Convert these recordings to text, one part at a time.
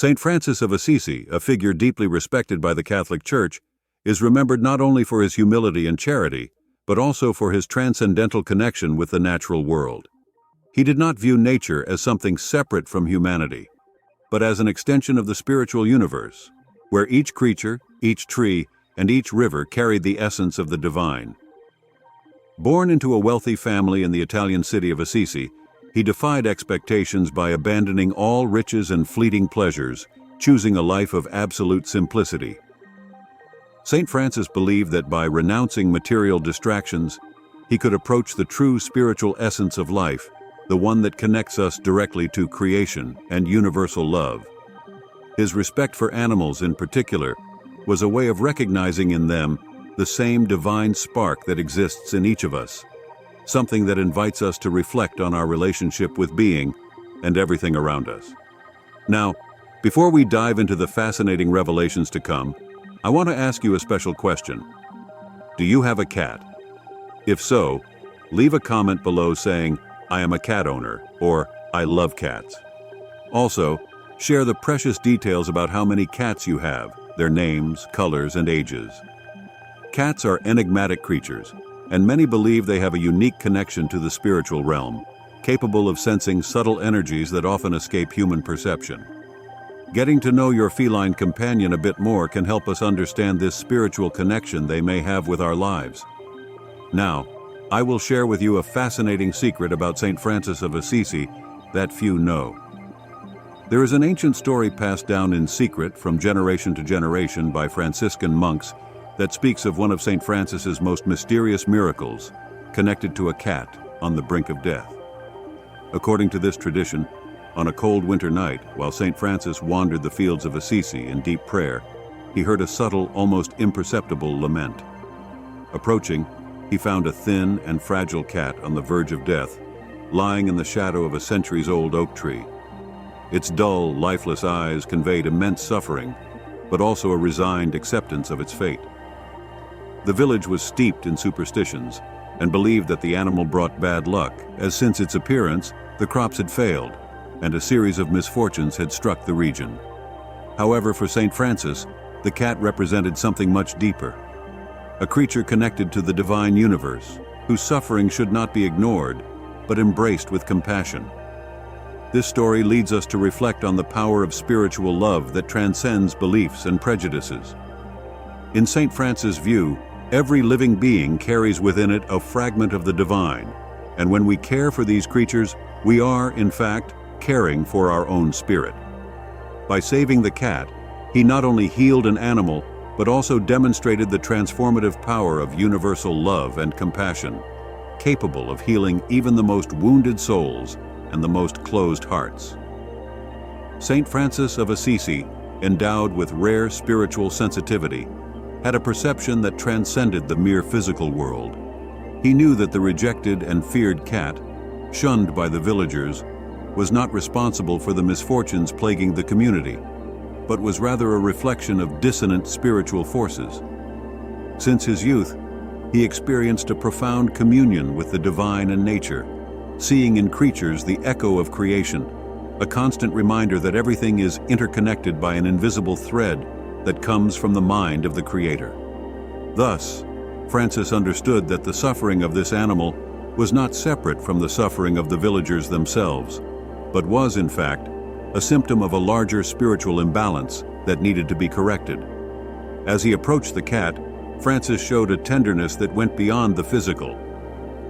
Saint Francis of Assisi, a figure deeply respected by the Catholic Church, is remembered not only for his humility and charity, but also for his transcendental connection with the natural world. He did not view nature as something separate from humanity, but as an extension of the spiritual universe, where each creature, each tree, and each river carried the essence of the divine. Born into a wealthy family in the Italian city of Assisi, he defied expectations by abandoning all riches and fleeting pleasures, choosing a life of absolute simplicity. Saint Francis believed that by renouncing material distractions, he could approach the true spiritual essence of life, the one that connects us directly to creation and universal love. His respect for animals in particular was a way of recognizing in them the same divine spark that exists in each of us, something that invites us to reflect on our relationship with being and everything around us. Now, before we dive into the fascinating revelations to come, I want to ask you a special question. Do you have a cat? If so, leave a comment below saying, "I am a cat owner," or "I love cats." Also, share the precious details about how many cats you have, their names, colors, and ages. Cats are enigmatic creatures, and many believe they have a unique connection to the spiritual realm, capable of sensing subtle energies that often escape human perception. Getting to know your feline companion a bit more can help us understand this spiritual connection they may have with our lives. Now, I will share with you a fascinating secret about Saint Francis of Assisi that few know. There is an ancient story passed down in secret from generation to generation by Franciscan monks that speaks of one of Saint Francis's most mysterious miracles, connected to a cat on the brink of death. According to this tradition, on a cold winter night, while Saint Francis wandered the fields of Assisi in deep prayer, he heard a subtle, almost imperceptible lament. Approaching, he found a thin and fragile cat on the verge of death, lying in the shadow of a centuries-old oak tree. Its dull, lifeless eyes conveyed immense suffering, but also a resigned acceptance of its fate. The village was steeped in superstitions and believed that the animal brought bad luck, as since its appearance, the crops had failed, and a series of misfortunes had struck the region. However, for Saint Francis, the cat represented something much deeper, a creature connected to the divine universe, whose suffering should not be ignored, but embraced with compassion. This story leads us to reflect on the power of spiritual love that transcends beliefs and prejudices. In Saint Francis' view, every living being carries within it a fragment of the divine, and when we care for these creatures, we are, in fact, caring for our own spirit. By saving the cat, he not only healed an animal, but also demonstrated the transformative power of universal love and compassion, capable of healing even the most wounded souls and the most closed hearts. Saint Francis of Assisi, endowed with rare spiritual sensitivity, had a perception that transcended the mere physical world. He knew that the rejected and feared cat, shunned by the villagers, was not responsible for the misfortunes plaguing the community, but was rather a reflection of dissonant spiritual forces. Since his youth, he experienced a profound communion with the divine and nature, seeing in creatures the echo of creation, a constant reminder that everything is interconnected by an invisible thread that comes from the mind of the Creator. Thus, Francis understood that the suffering of this animal was not separate from the suffering of the villagers themselves, but was, in fact, a symptom of a larger spiritual imbalance that needed to be corrected. As he approached the cat, Francis showed a tenderness that went beyond the physical.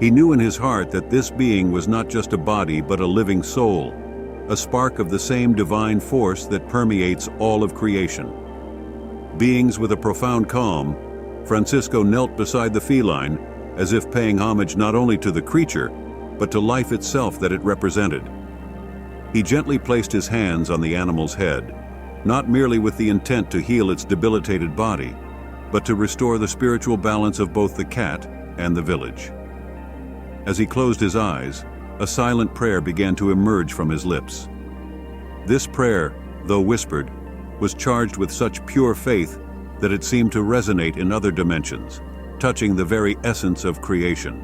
He knew in his heart that this being was not just a body but a living soul, a spark of the same divine force that permeates all of creation. Beings with a profound calm, Francisco knelt beside the feline as if paying homage not only to the creature, but to life itself that it represented. He gently placed his hands on the animal's head, not merely with the intent to heal its debilitated body, but to restore the spiritual balance of both the cat and the village. As he closed his eyes, a silent prayer began to emerge from his lips. This prayer, though whispered, was charged with such pure faith that it seemed to resonate in other dimensions, touching the very essence of creation.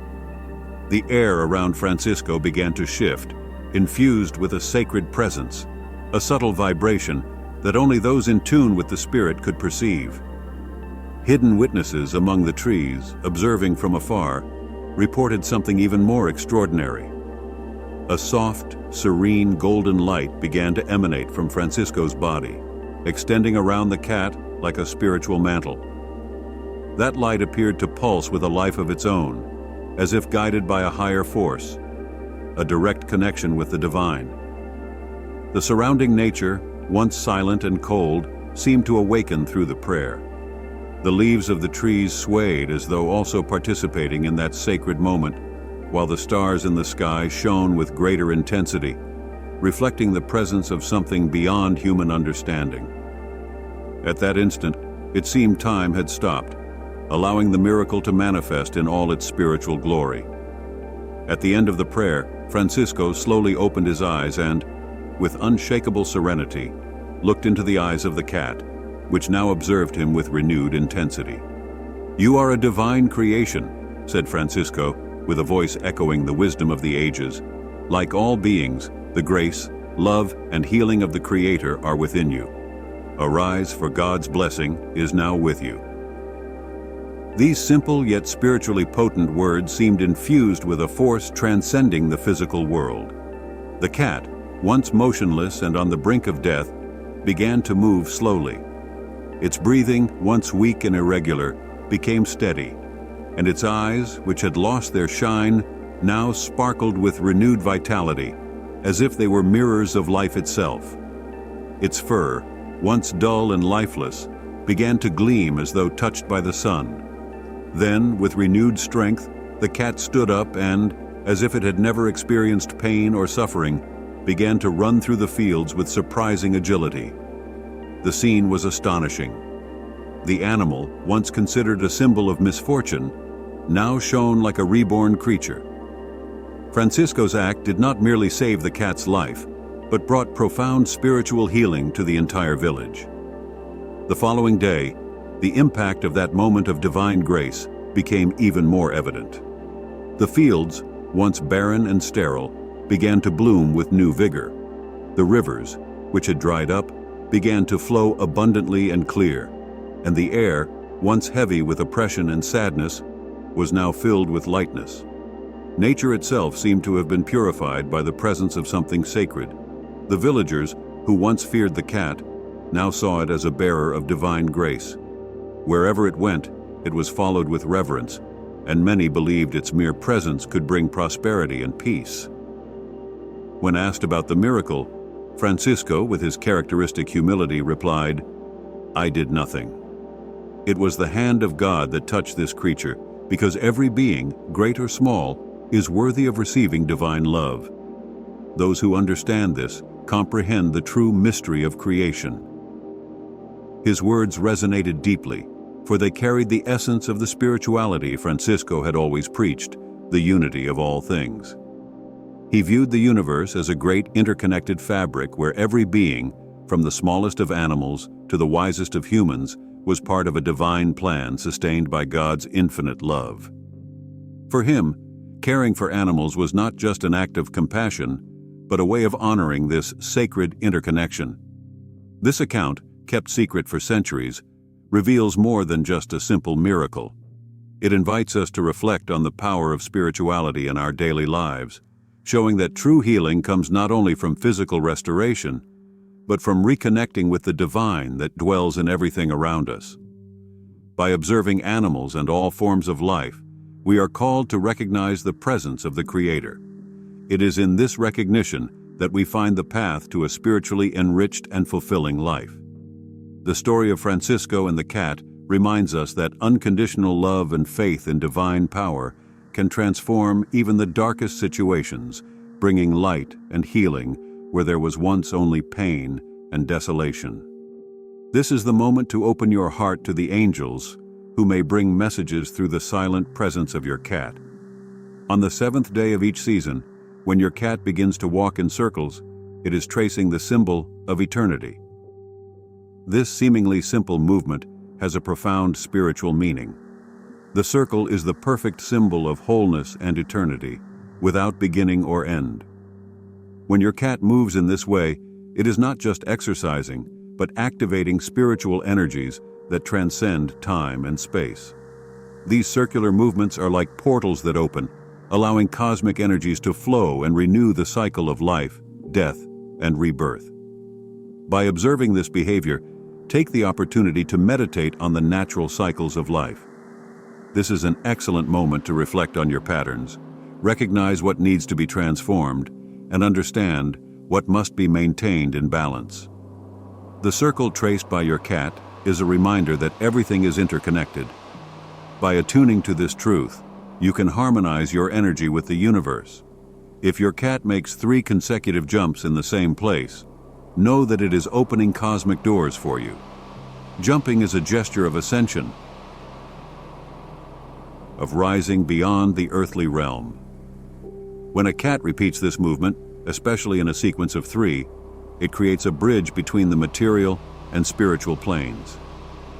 The air around Francisco began to shift, infused with a sacred presence, a subtle vibration that only those in tune with the spirit could perceive. Hidden witnesses among the trees, observing from afar, reported something even more extraordinary. A soft, serene golden light began to emanate from Francisco's body, extending around the cat like a spiritual mantle. That light appeared to pulse with a life of its own, as if guided by a higher force, a direct connection with the divine. The surrounding nature, once silent and cold, seemed to awaken through the prayer. The leaves of the trees swayed as though also participating in that sacred moment, while the stars in the sky shone with greater intensity, reflecting the presence of something beyond human understanding. At that instant, it seemed time had stopped, allowing the miracle to manifest in all its spiritual glory. At the end of the prayer, Francisco slowly opened his eyes and, with unshakable serenity, looked into the eyes of the cat, which now observed him with renewed intensity. "You are a divine creation," said Francisco, with a voice echoing the wisdom of the ages. "Like all beings, the grace, love, and healing of the Creator are within you. Arise, for God's blessing is now with you." These simple yet spiritually potent words seemed infused with a force transcending the physical world. The cat, once motionless and on the brink of death, began to move slowly. Its breathing, once weak and irregular, became steady, and its eyes, which had lost their shine, now sparkled with renewed vitality, as if they were mirrors of life itself. Its fur, once dull and lifeless, began to gleam as though touched by the sun. Then, with renewed strength, the cat stood up and, as if it had never experienced pain or suffering, began to run through the fields with surprising agility. The scene was astonishing. The animal, once considered a symbol of misfortune, now shone like a reborn creature. Francisco's act did not merely save the cat's life, but brought profound spiritual healing to the entire village. The following day, the impact of that moment of divine grace became even more evident. The fields, once barren and sterile, began to bloom with new vigor. The rivers, which had dried up, began to flow abundantly and clear, and the air, once heavy with oppression and sadness, was now filled with lightness. Nature itself seemed to have been purified by the presence of something sacred. The villagers, who once feared the cat, now saw it as a bearer of divine grace. Wherever it went, it was followed with reverence, and many believed its mere presence could bring prosperity and peace. When asked about the miracle, Francisco, with his characteristic humility, replied, "I did nothing. It was the hand of God that touched this creature, because every being, great or small, is worthy of receiving divine love. Those who understand this comprehend the true mystery of creation." His words resonated deeply, for they carried the essence of the spirituality Francisco had always preached, the unity of all things. He viewed the universe as a great interconnected fabric where every being, from the smallest of animals to the wisest of humans, was part of a divine plan sustained by God's infinite love. For him, caring for animals was not just an act of compassion, but a way of honoring this sacred interconnection. This account, kept secret for centuries, reveals more than just a simple miracle. It invites us to reflect on the power of spirituality in our daily lives, showing that true healing comes not only from physical restoration, but from reconnecting with the divine that dwells in everything around us. By observing animals and all forms of life, we are called to recognize the presence of the Creator. It is in this recognition that we find the path to a spiritually enriched and fulfilling life. The story of Francisco and the cat reminds us that unconditional love and faith in divine power can transform even the darkest situations, bringing light and healing where there was once only pain and desolation. This is the moment to open your heart to the angels, who may bring messages through the silent presence of your cat. On the 7th day of each season, when your cat begins to walk in circles, it is tracing the symbol of eternity. This seemingly simple movement has a profound spiritual meaning. The circle is the perfect symbol of wholeness and eternity, without beginning or end. When your cat moves in this way, it is not just exercising, but activating spiritual energies that transcend time and space. These circular movements are like portals that open, allowing cosmic energies to flow and renew the cycle of life, death, and rebirth. By observing this behavior, take the opportunity to meditate on the natural cycles of life. This is an excellent moment to reflect on your patterns, recognize what needs to be transformed, and understand what must be maintained in balance. The circle traced by your cat is a reminder that everything is interconnected. By attuning to this truth, you can harmonize your energy with the universe. If your cat makes 3 consecutive jumps in the same place, know that it is opening cosmic doors for you. Jumping is a gesture of ascension, of rising beyond the earthly realm. When a cat repeats this movement, especially in a sequence of 3, it creates a bridge between the material and spiritual planes.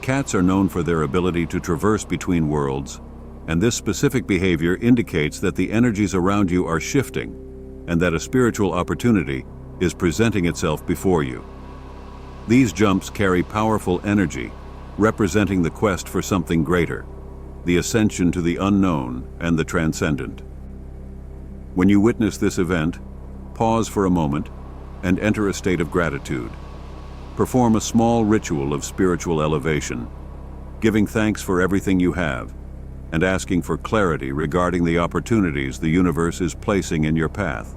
Cats are known for their ability to traverse between worlds, and this specific behavior indicates that the energies around you are shifting and that a spiritual opportunity is presenting itself before you. These jumps carry powerful energy, representing the quest for something greater, the ascension to the unknown and the transcendent. When you witness this event, pause for a moment and enter a state of gratitude. Perform a small ritual of spiritual elevation, giving thanks for everything you have, and asking for clarity regarding the opportunities the universe is placing in your path.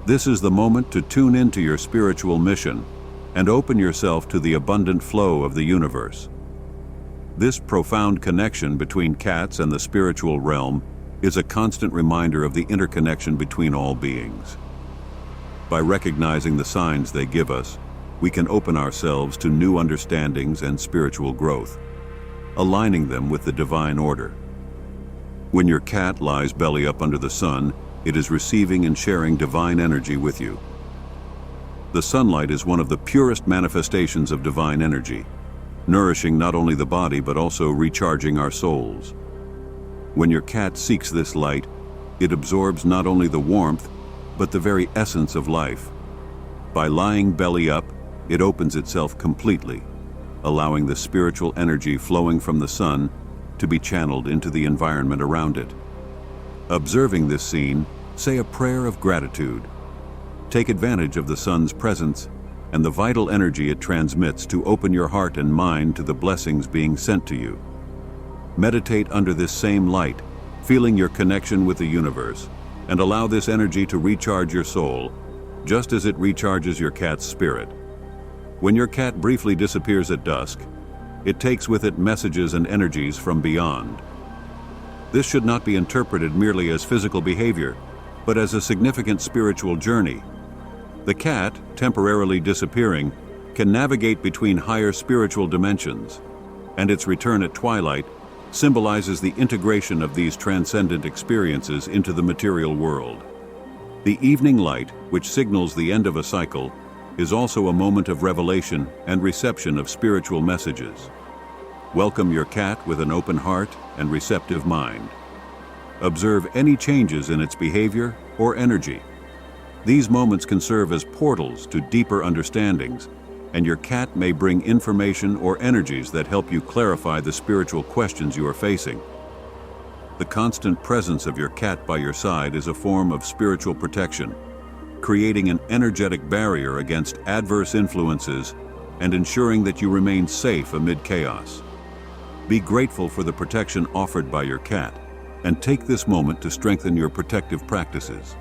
This is the moment to tune into your spiritual mission and open yourself to the abundant flow of the universe. This profound connection between cats and the spiritual realm is a constant reminder of the interconnection between all beings. By recognizing the signs they give us, we can open ourselves to new understandings and spiritual growth, aligning them with the divine order. When your cat lies belly up under the sun, it is receiving and sharing divine energy with you. The sunlight is one of the purest manifestations of divine energy, nourishing not only the body but also recharging our souls. When your cat seeks this light, it absorbs not only the warmth, but the very essence of life. By lying belly up, it opens itself completely, allowing the spiritual energy flowing from the sun to be channeled into the environment around it. Observing this scene, say a prayer of gratitude. Take advantage of the sun's presence and the vital energy it transmits to open your heart and mind to the blessings being sent to you. Meditate under this same light, feeling your connection with the universe, and allow this energy to recharge your soul, just as it recharges your cat's spirit. When your cat briefly disappears at dusk, it takes with it messages and energies from beyond. This should not be interpreted merely as physical behavior, but as a significant spiritual journey. The cat, temporarily disappearing, can navigate between higher spiritual dimensions, and its return at twilight symbolizes the integration of these transcendent experiences into the material world. The evening light, which signals the end of a cycle, is also a moment of revelation and reception of spiritual messages. Welcome your cat with an open heart and receptive mind. Observe any changes in its behavior or energy. These moments can serve as portals to deeper understandings, and your cat may bring information or energies that help you clarify the spiritual questions you are facing. The constant presence of your cat by your side is a form of spiritual protection, creating an energetic barrier against adverse influences and ensuring that you remain safe amid chaos. Be grateful for the protection offered by your cat, and take this moment to strengthen your protective practices.